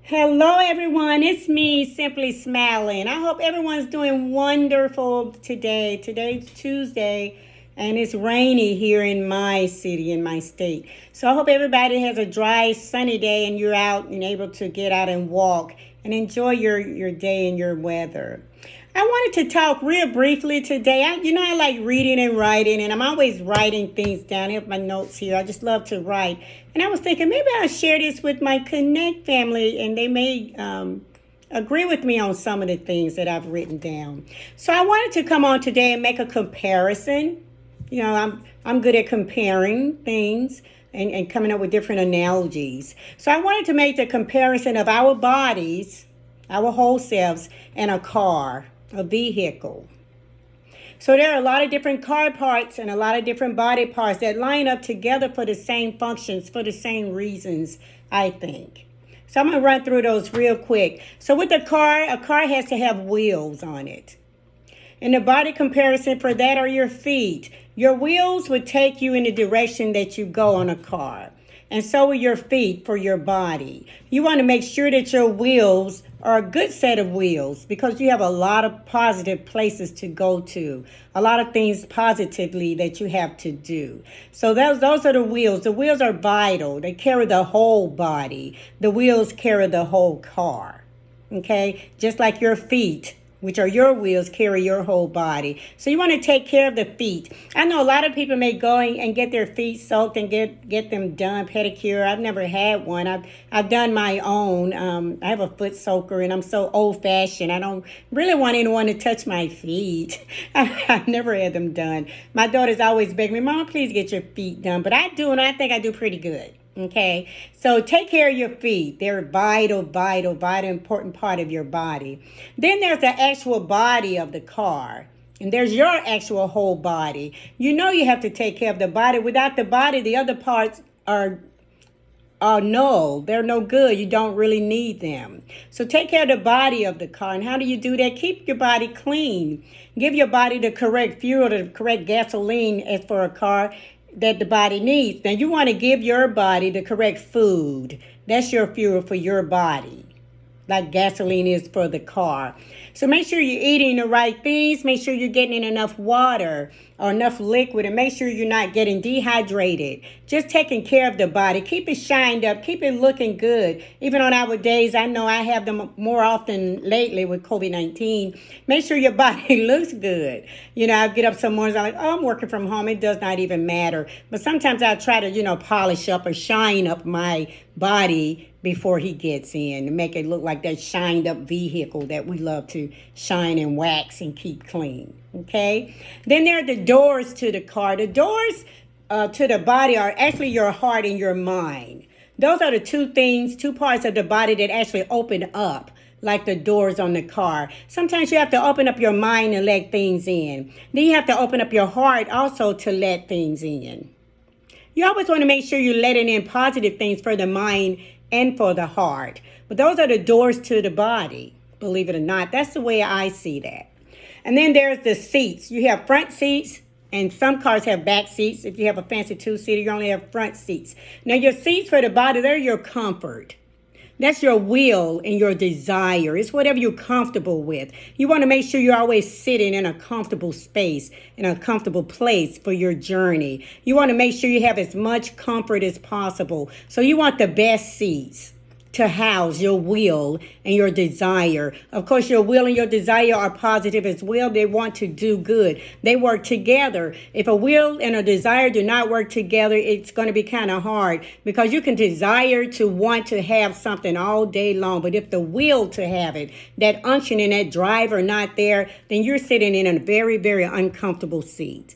Hello, everyone. It's me, Simply Smiling. I hope everyone's doing wonderful today. Today's Tuesday, and it's rainy here in my city, in my state. So I hope everybody has a dry, sunny day and you're out and able to get out and walk and enjoy your day and your weather. I wanted to talk real briefly today. I like reading and writing, and I'm always writing things down. I have my notes here. I just love to write. And I was thinking maybe I'll share this with my Connect family, and they may agree with me on some of the things that I've written down. So I wanted to come on today and make a comparison. I'm good at comparing things and coming up with different analogies. So I wanted to make the comparison of our bodies, our whole selves, and a car, a vehicle. So there are a lot of different car parts and a lot of different body parts that line up together for the same functions, for the same reasons, I think. So I'm going to run through those real quick. So with a car has to have wheels on it. And the body comparison for that are your feet. Your wheels would take you in the direction that you go on a car. And so will your feet for your body. You want to make sure that your wheels are a good set of wheels because you have a lot of positive places to go to, a lot of things positively that you have to do. So those are the wheels. The wheels are vital. They carry the whole body. The wheels carry the whole car. Okay? Just like your feet, which are your wheels, carry your whole body. So you want to take care of the feet. I know a lot of people may go and get their feet soaked and get them done, pedicure. I've never had one. I've done my own. I have a foot soaker, and I'm so old-fashioned. I don't really want anyone to touch my feet. I've never had them done. My daughter's always begged me, Mama, please get your feet done. But I do, and I think I do pretty good. Okay, so take care of your feet. They're vital, important part of your body. Then there's the actual body of the car. And there's your actual whole body. You know you have to take care of the body. Without the body, the other parts are null. They're no good. You don't really need them. So take care of the body of the car. And how do you do that? Keep your body clean. Give your body the correct fuel, the correct gasoline as for a car that the body needs. Now you want to give your body the correct food. That's your fuel for your body, like gasoline is for the car. So make sure you're eating the right things. Make sure you're getting in enough water or enough liquid, and make sure you're not getting dehydrated. Just taking care of the body. Keep it shined up. Keep it looking good. Even on our days, I know I have them more often lately with COVID-19. Make sure your body looks good. I get up some mornings, I'm like, oh, I'm working from home. It does not even matter. But sometimes I try to, polish up or shine up my body before he gets in to make it look like that shined up vehicle that we love to shine and wax and keep clean. Okay? Then there are the doors to the car. The doors to the body are actually your heart and your mind. Those are the two parts of the body that actually open up like the doors on the car. Sometimes you have to open up your mind and let things in. Then you have to open up your heart also to let things in. You always want to make sure you're letting in positive things for the mind and for the heart. But those are the doors to the body, believe it or not. That's the way I see that. And then there's the seats. You have front seats, and some cars have back seats. If you have a fancy two-seater, you only have front seats. Now, your seats for the body, they're your comfort. That's your will and your desire. It's whatever you're comfortable with. You want to make sure you're always sitting in a comfortable space, in a comfortable place for your journey. You want to make sure you have as much comfort as possible. So you want the best seats to house your will and your desire. Of course, your will and your desire are positive as well. They want to do good. They work together. If a will and a desire do not work together, it's going to be kind of hard because you can desire to want to have something all day long. But if the will to have it, that unction and that drive are not there, then you're sitting in a very, very uncomfortable seat.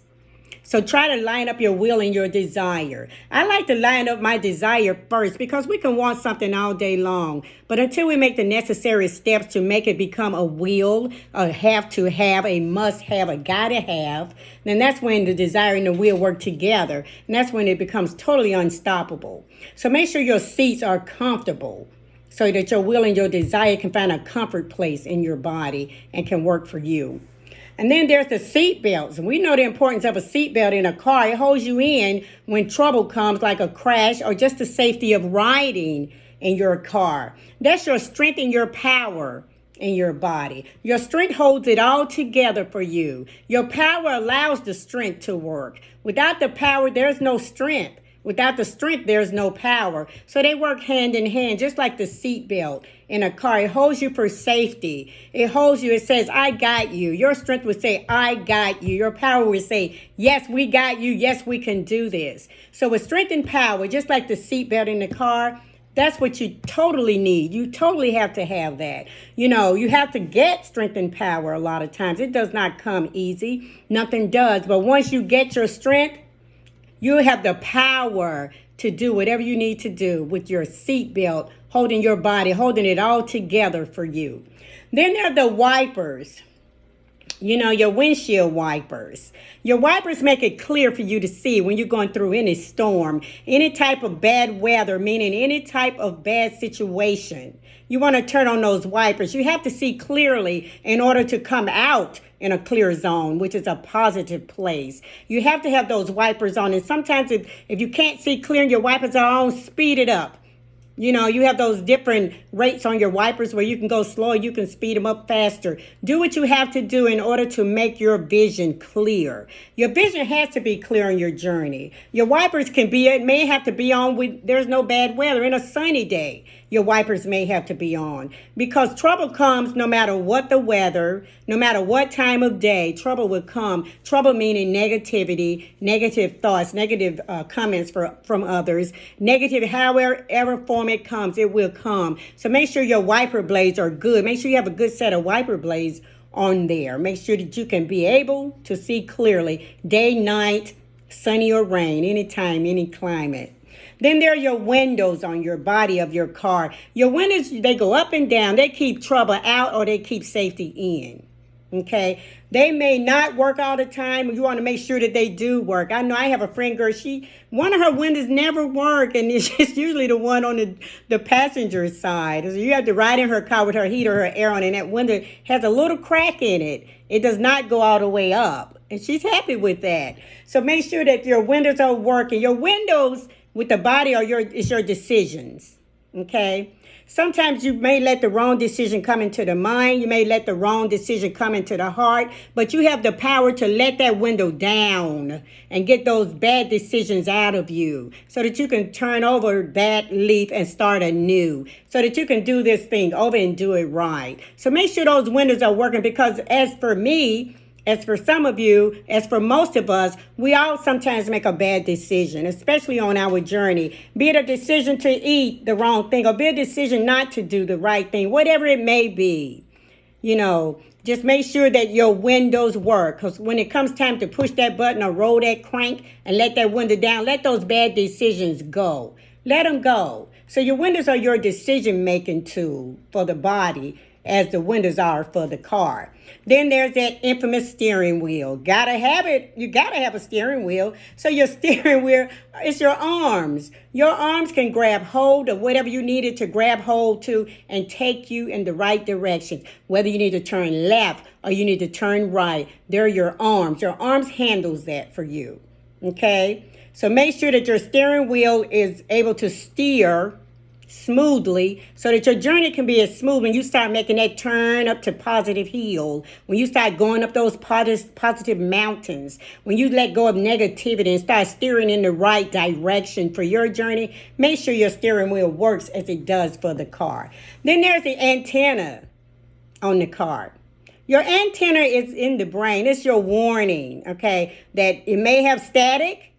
So try to line up your will and your desire. I like to line up my desire first because we can want something all day long. But until we make the necessary steps to make it become a will, a have to have, a must have, a gotta have, then that's when the desire and the will work together. And that's when it becomes totally unstoppable. So make sure your seats are comfortable so that your will and your desire can find a comfort place in your body and can work for you. And then there's the seat belts. And we know the importance of a seat belt in a car. It holds you in when trouble comes, like a crash or just the safety of riding in your car. That's your strength and your power in your body. Your strength holds it all together for you. Your power allows the strength to work. Without the power, there's no strength. Without the strength, there's no power. So they work hand in hand, just like the seat belt in a car. It holds you for safety. It holds you. It says, I got you. Your strength would say, I got you. Your power would say, yes, we got you. Yes, we can do this. So with strength and power, just like the seat belt in the car, that's what you totally need. You totally have to have that. You know, you have to get strength and power a lot of times. It does not come easy. Nothing does. But once you get your strength, you have the power to do whatever you need to do with your seatbelt, holding your body, holding it all together for you. Then there are the wipers. You know, your windshield wipers. Your wipers make it clear for you to see when you're going through any storm, any type of bad weather, meaning any type of bad situation. You want to turn on those wipers. You have to see clearly in order to come out in a clear zone, which is a positive place. You have to have those wipers on. And sometimes if you can't see clear and your wipers are on, speed it up. You know, you have those different rates on your wipers where you can go slow, you can speed them up faster. Do what you have to do in order to make your vision clear. Your vision has to be clear on your journey. Your wipers may have to be on with, there's no bad weather. In a sunny day, your wipers may have to be on because trouble comes no matter what the weather, no matter what time of day, trouble will come. Trouble meaning negativity, negative thoughts, negative comments from others, negative, however form it comes, it will come. So make sure your wiper blades are good. Make sure you have a good set of wiper blades on there. Make sure that you can be able to see clearly day, night, sunny or rain, anytime, any climate. Then there are your windows on your body of your car. Your windows, they go up and down. They keep trouble out or they keep safety in. Okay, they may not work all the time. You want to make sure that they do work. I know I have a friend girl, one of her windows never work, and it's usually the one on the passenger side. So you have to ride in her car with her heater, her air on, and that window has a little crack in it. It does not go all the way up, and she's happy with that. So make sure that your windows are working. Your windows with the body are your decisions. Okay. Sometimes you may let the wrong decision come into the mind. You may let the wrong decision come into the heart, but you have the power to let that window down and get those bad decisions out of you so that you can turn over that leaf and start anew, so that you can do this thing over and do it right. So make sure those windows are working because as for me, as for some of you, as for most of us, we all sometimes make a bad decision, especially on our journey. Be it a decision to eat the wrong thing or be a decision not to do the right thing, whatever it may be. You know, just make sure that your windows work because when it comes time to push that button or roll that crank and let that window down, let those bad decisions go. Let them go. So your windows are your decision-making tool for the body as the windows are for the car. Then there's that infamous steering wheel. Gotta have it. You gotta have a steering wheel. So your steering wheel is your arms. Your arms can grab hold of whatever you needed to grab hold to and take you in the right direction. Whether you need to turn left or you need to turn right, they're your arms. Your arms handles that for you. Okay? So make sure that your steering wheel is able to steer smoothly so that your journey can be as smooth when you start making that turn up to Positive Hill, when you start going up those positive mountains, when you let go of negativity and start steering in the right direction for your journey. Make sure your steering wheel works as it does for the car. Then there's the antenna on the car. Your antenna is in the brain. It's your warning, okay, that it may have static,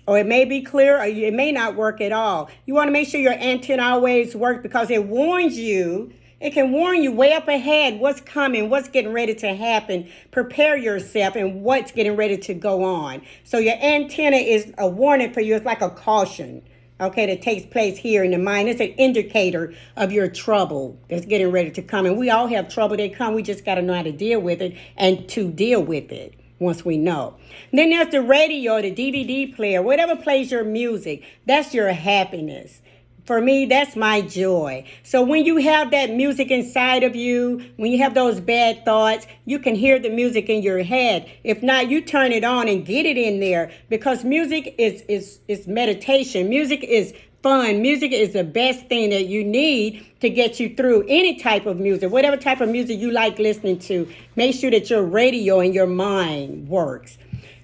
or it may be clear, or it may not work at all. You want to make sure your antenna always works because it warns you. It can warn you way up ahead what's coming, what's getting ready to happen. Prepare yourself and what's getting ready to go on. So your antenna is a warning for you. It's like a caution, okay, that takes place here in the mind. It's an indicator of your trouble that's getting ready to come. And we all have trouble that come. We just got to know how to deal with it and to deal with it. Once we know. Then there's the radio, the DVD player, whatever plays your music. That's your happiness. For me, that's my joy. So when you have that music inside of you, when you have those bad thoughts, you can hear the music in your head. If not, you turn it on and get it in there because music is meditation. Music is fun. Music is the best thing that you need to get you through any type of music, whatever type of music you like listening to. Make sure that your radio and your mind works.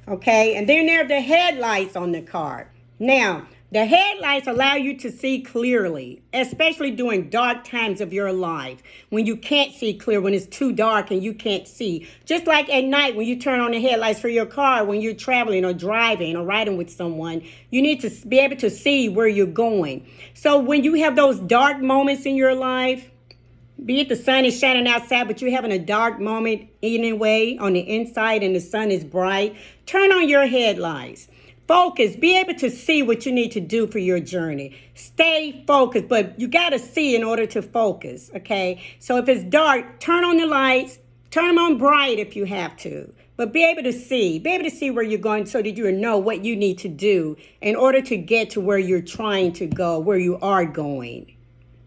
Okay, and then there are the headlights on the car. Now, the headlights allow you to see clearly, especially during dark times of your life, when you can't see clear, when it's too dark and you can't see. Just like at night when you turn on the headlights for your car, when you're traveling or driving or riding with someone, you need to be able to see where you're going. So when you have those dark moments in your life, be it the sun is shining outside, but you're having a dark moment anyway on the inside and the sun is bright, turn on your headlights. Focus. Be able to see what you need to do for your journey. Stay focused, but you got to see in order to focus, okay? So if it's dark, turn on the lights. Turn them on bright if you have to. But be able to see. Be able to see where you're going so that you know what you need to do in order to get to where you're trying to go, where you are going,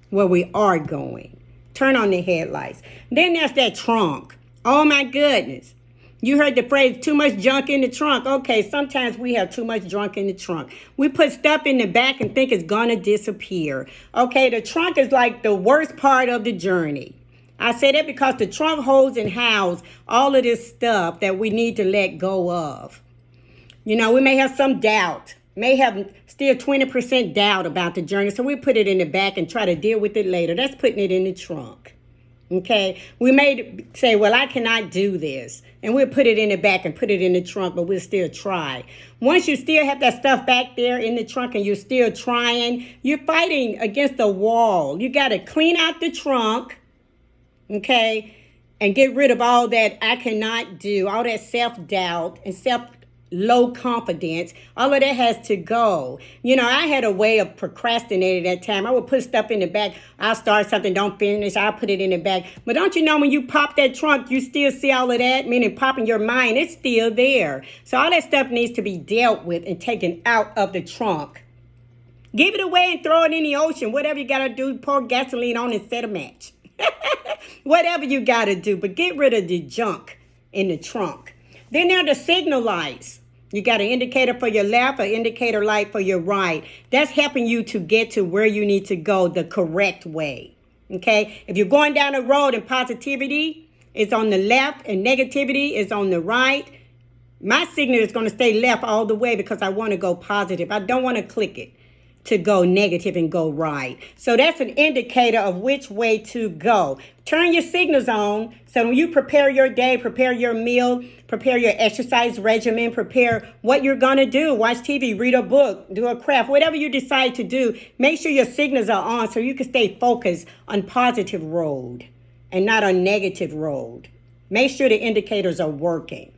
where we are going. Turn on the headlights. Then there's that trunk. Oh, my goodness. You heard the phrase, too much junk in the trunk. Okay, sometimes we have too much junk in the trunk. We put stuff in the back and think it's going to disappear. Okay, the trunk is like the worst part of the journey. I say that because the trunk holds and houses all of this stuff that we need to let go of. You know, we may have some doubt, may have still 20% doubt about the journey. So we put it in the back and try to deal with it later. That's putting it in the trunk. Okay, we may say, well, I cannot do this. And we'll put it in the back and put it in the trunk, but we'll still try. Once you still have that stuff back there in the trunk and you're still trying, you're fighting against the wall. You got to clean out the trunk, okay, and get rid of all that I cannot do, all that self-doubt and low confidence. All of that has to go. You know, I had a way of procrastinating at that time. I would put stuff in the back. I'll start something, don't finish. I'll put it in the back. But don't you know when you pop that trunk, you still see all of that? Meaning popping your mind, it's still there. So all that stuff needs to be dealt with and taken out of the trunk. Give it away and throw it in the ocean. Whatever you got to do, pour gasoline on and set a match. Whatever you got to do. But get rid of the junk in the trunk. Then there are the signal lights. You got an indicator for your left, an indicator light for your right. That's helping you to get to where you need to go the correct way. Okay? If you're going down the road and positivity is on the left and negativity is on the right, my signal is going to stay left all the way because I want to go positive. I don't want to click it to go negative and go right. So that's an indicator of which way to go. Turn your signals on so when you prepare your day, prepare your meal, prepare your exercise regimen, prepare what you're going to do. Watch TV, read a book, do a craft, whatever you decide to do, make sure your signals are on so you can stay focused on positive road and not on negative road. Make sure the indicators are working.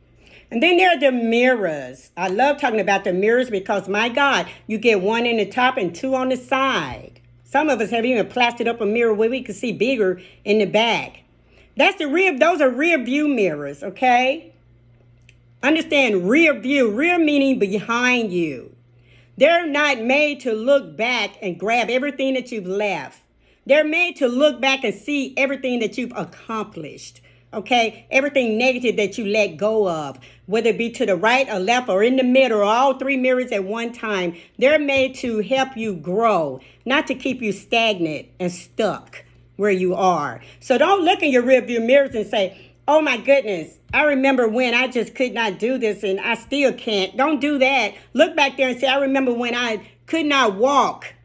And then there are the mirrors. I love talking about the mirrors because, my God, you get one in the top and two on the side. Some of us have even plastered up a mirror where we can see bigger in the back. Those are rear view mirrors, okay? Understand rear view, rear meaning behind you. They're not made to look back and grab everything that you've left. They're made to look back and see everything that you've accomplished. Okay, everything negative that you let go of, whether it be to the right or left or in the middle or all three mirrors at one time, they're made to help you grow, not to keep you stagnant and stuck where you are. So don't look in your rearview mirrors and say, oh my goodness, I remember when I just could not do this and I still can't. Don't do that. Look back there and say, I remember when I could not walk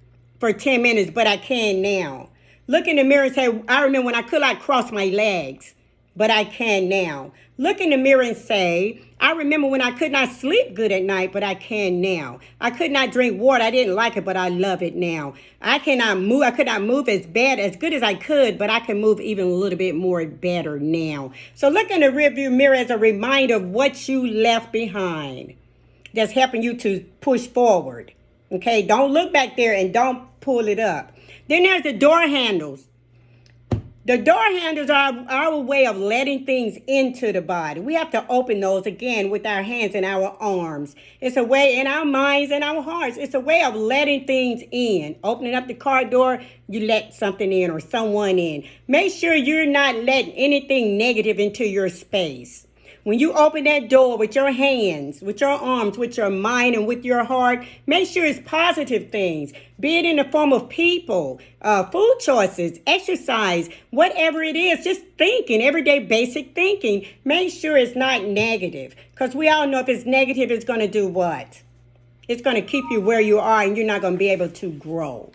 for 10 minutes, but I can now. Look in the mirror and say, I remember when I could not cross my legs, but I can now. Look in the mirror and say, I remember when I could not sleep good at night, but I can now. I could not drink water. I didn't like it, but I love it now. I could not move as good as I could, but I can move even a little bit more better now. So look in the rearview mirror as a reminder of what you left behind that's helping you to push forward. Okay, don't look back there and don't pull it up. Then there's the door handles. The door handles are our way of letting things into the body. We have to open those again with our hands and our arms. It's a way in our minds and our hearts. It's a way of letting things in. Opening up the car door, you let something in or someone in. Make sure you're not letting anything negative into your space. When you open that door with your hands, with your arms, with your mind, and with your heart, make sure it's positive things. Be it in the form of people, food choices, exercise, whatever it is, just thinking, everyday basic thinking. Make sure it's not negative. Because we all know if it's negative, it's going to do what? It's going to keep you where you are and you're not going to be able to grow.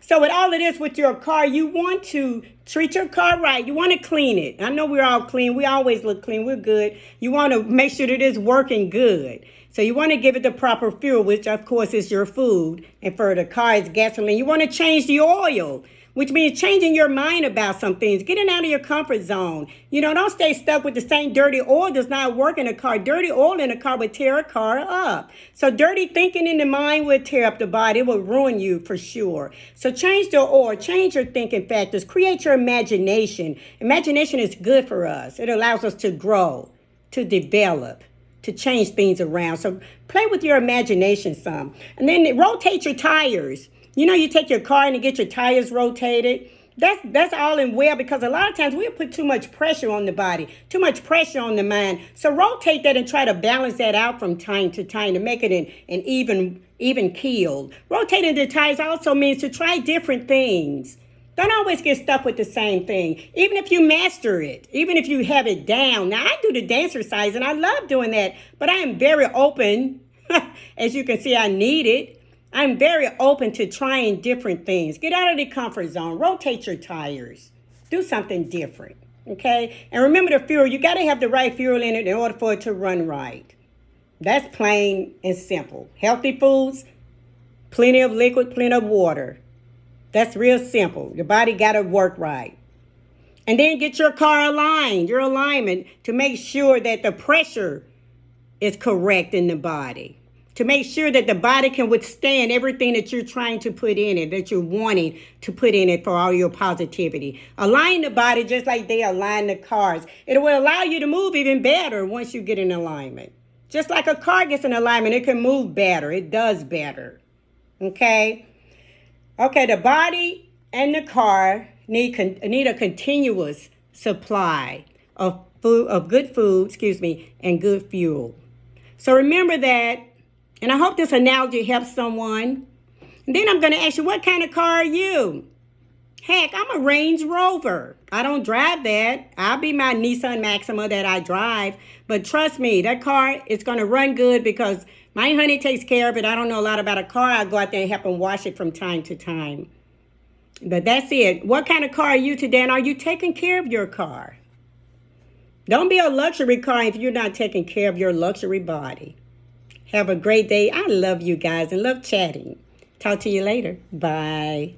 So with all of this with your car, you want to treat your car right. You want to clean it. I know we're all clean. We always look clean. We're good. You want to make sure that it's working good. So you want to give it the proper fuel, which of course is your food. And for the car, it's gasoline. You want to change the oil, which means changing your mind about some things, getting out of your comfort zone. Don't stay stuck with the same dirty oil does not work in a car. Dirty oil in a car would tear a car up. So dirty thinking in the mind would tear up the body. It would ruin you for sure. So change the oil, change your thinking factors, create your imagination. Imagination is good for us. It allows us to grow, to develop, to change things around. So play with your imagination some. And then rotate your tires. You take your car and you get your tires rotated. That's all in well, because a lot of times we'll put too much pressure on the body, too much pressure on the mind. So rotate that and try to balance that out from time to time to make it an even keel. Rotating the tires also means to try different things. Don't always get stuck with the same thing. Even if you master it, even if you have it down. Now, I do the dance exercise and I love doing that, but I am very open. As you can see, I need it. I'm very open to trying different things. Get out of the comfort zone. Rotate your tires. Do something different, okay? And remember the fuel. You got to have the right fuel in it in order for it to run right. That's plain and simple. Healthy foods, plenty of liquid, plenty of water. That's real simple. Your body got to work right. And then get your car aligned, your alignment, to make sure that the pressure is correct in the body. To make sure that the body can withstand everything that you're trying to put in it, that you're wanting to put in it for all your positivity. Align the body just like they align the cars. It will allow you to move even better once you get in alignment. Just like a car gets in alignment, it can move better. It does better. Okay? Okay, the body and the car need a continuous supply of food, of good food, and good fuel. So remember that. And I hope this analogy helps someone. And then I'm going to ask you, what kind of car are you? Heck, I'm a Range Rover. I don't drive that. I'll be my Nissan Maxima that I drive. But trust me, that car is going to run good because my honey takes care of it. I don't know a lot about a car. I go out there and help them wash it from time to time. But that's it. What kind of car are you today? And are you taking care of your car? Don't be a luxury car if you're not taking care of your luxury body. Have a great day. I love you guys and love chatting. Talk to you later. Bye.